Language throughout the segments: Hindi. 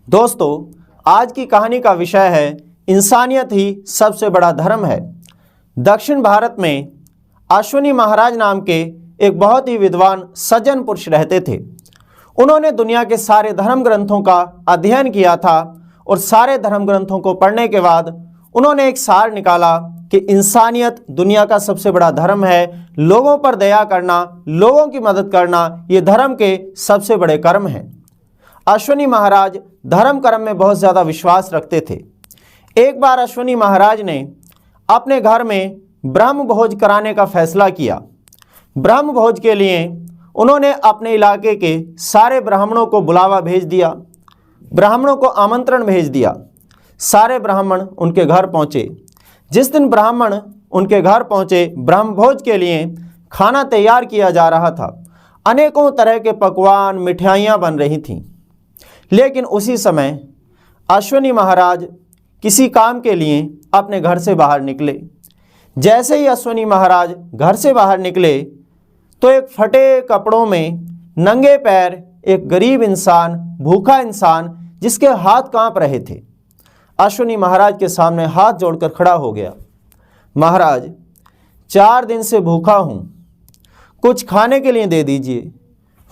दोस्तों, आज की कहानी का विषय है इंसानियत ही सबसे बड़ा धर्म है। दक्षिण भारत में अश्विनी महाराज नाम के एक बहुत ही विद्वान सज्जन पुरुष रहते थे। उन्होंने दुनिया के सारे धर्म ग्रंथों का अध्ययन किया था और सारे धर्म ग्रंथों को पढ़ने के बाद उन्होंने एक सार निकाला कि इंसानियत दुनिया का सबसे बड़ा धर्म है। लोगों पर दया करना, लोगों की मदद करना, ये धर्म के सबसे बड़े कर्म हैं। अश्विनी महाराज धर्म कर्म में बहुत ज़्यादा विश्वास रखते थे। एक बार अश्विनी महाराज ने अपने घर में ब्रह्म भोज कराने का फैसला किया। ब्रह्म भोज के लिए उन्होंने अपने इलाके के सारे ब्राह्मणों को बुलावा भेज दिया, ब्राह्मणों को आमंत्रण भेज दिया। सारे ब्राह्मण उनके घर पहुँचे। जिस दिन ब्राह्मण उनके घर पहुँचे, ब्रह्म भोज के लिए खाना तैयार किया जा रहा था। अनेकों तरह के पकवान, मिठाइयाँ बन रही थीं। लेकिन उसी समय अश्विनी महाराज किसी काम के लिए अपने घर से बाहर निकले। जैसे ही अश्विनी महाराज घर से बाहर निकले तो एक फटे कपड़ों में नंगे पैर एक गरीब इंसान, भूखा इंसान, जिसके हाथ कांप रहे थे, अश्विनी महाराज के सामने हाथ जोड़कर खड़ा हो गया। महाराज, 4 दिन से भूखा हूँ, कुछ खाने के लिए दे दीजिए।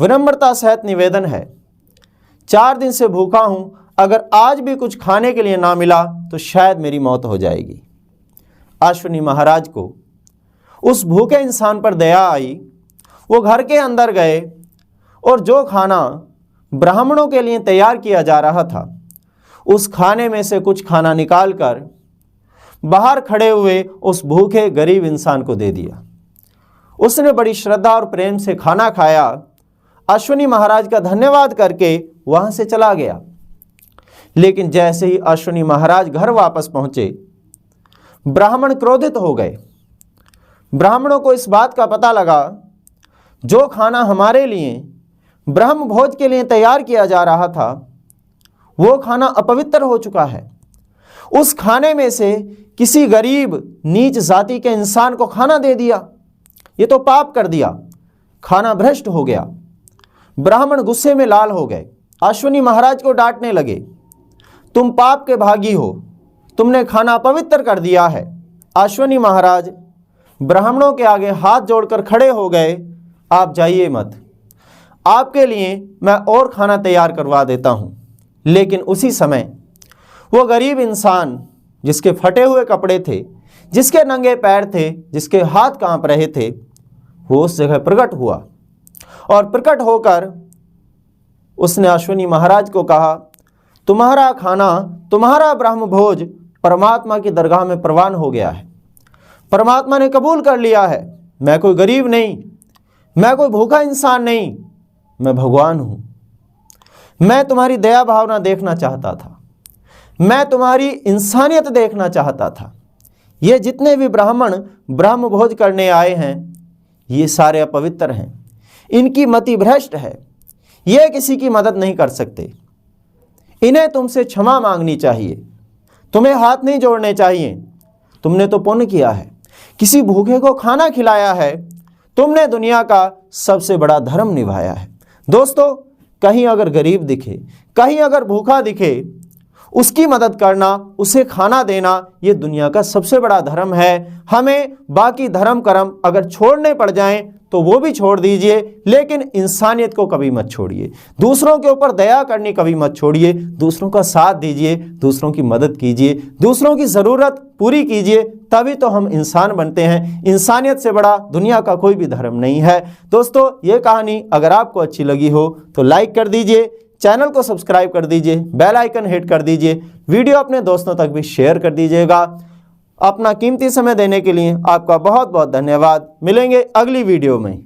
विनम्रता सहित निवेदन है, 4 दिन से भूखा हूँ, अगर आज भी कुछ खाने के लिए ना मिला तो शायद मेरी मौत हो जाएगी। अश्विनी महाराज को उस भूखे इंसान पर दया आई। वो घर के अंदर गए और जो खाना ब्राह्मणों के लिए तैयार किया जा रहा था, उस खाने में से कुछ खाना निकालकर बाहर खड़े हुए उस भूखे गरीब इंसान को दे दिया। उसने बड़ी श्रद्धा और प्रेम से खाना खाया, अश्विनी महाराज का धन्यवाद करके वहां से चला गया। लेकिन जैसे ही अश्विनी महाराज घर वापस पहुंचे, ब्राह्मण क्रोधित हो गए। ब्राह्मणों को इस बात का पता लगा, जो खाना हमारे लिए ब्रह्म भोज के लिए तैयार किया जा रहा था, वो खाना अपवित्र हो चुका है। उस खाने में से किसी गरीब नीच जाति के इंसान को खाना दे दिया, ये तो पाप कर दिया, खाना भ्रष्ट हो गया। ब्राह्मण गुस्से में लाल हो गए, अश्विनी महाराज को डांटने लगे, तुम पाप के भागी हो, तुमने खाना पवित्र कर दिया है। अश्विनी महाराज ब्राह्मणों के आगे हाथ जोड़कर खड़े हो गए, आप जाइए मत, आपके लिए मैं और खाना तैयार करवा देता हूँ। लेकिन उसी समय वो गरीब इंसान, जिसके फटे हुए कपड़े थे, जिसके नंगे पैर थे, जिसके हाथ कांप रहे थे, वो उस जगह प्रकट हुआ और प्रकट होकर उसने अश्विनी महाराज को कहा, तुम्हारा खाना, तुम्हारा ब्रह्म भोज परमात्मा की दरगाह में प्रवान हो गया है। परमात्मा ने कबूल कर लिया है। मैं कोई गरीब नहीं, मैं कोई भूखा इंसान नहीं, मैं भगवान हूँ। मैं तुम्हारी दया भावना देखना चाहता था, मैं तुम्हारी इंसानियत देखना चाहता था। ये जितने भी ब्राह्मण ब्रह्म भोज करने आए हैं, ये सारे अपवित्र हैं, इनकी मति भ्रष्ट है, ये किसी की मदद नहीं कर सकते। इन्हें तुमसे क्षमा मांगनी चाहिए, तुम्हें हाथ नहीं जोड़ने चाहिए। तुमने तो पुण्य किया है, किसी भूखे को खाना खिलाया है, तुमने दुनिया का सबसे बड़ा धर्म निभाया है। दोस्तों, कहीं अगर गरीब दिखे, कहीं अगर भूखा दिखे, उसकी मदद करना, उसे खाना देना, ये दुनिया का सबसे बड़ा धर्म है। हमें बाकी धर्म कर्म अगर छोड़ने पड़ जाएं तो वो भी छोड़ दीजिए, लेकिन इंसानियत को कभी मत छोड़िए। दूसरों के ऊपर दया करनी कभी मत छोड़िए। दूसरों का साथ दीजिए, दूसरों की मदद कीजिए, दूसरों की ज़रूरत पूरी कीजिए, तभी तो हम इंसान बनते हैं। इंसानियत से बड़ा दुनिया का कोई भी धर्म नहीं है। दोस्तों, ये कहानी अगर आपको अच्छी लगी हो तो लाइक कर दीजिए, चैनल को सब्सक्राइब कर दीजिए, बेल आइकन हिट कर दीजिए, वीडियो अपने दोस्तों तक भी शेयर कर दीजिएगा। अपना कीमती समय देने के लिए आपका बहुत बहुत धन्यवाद। मिलेंगे अगली वीडियो में।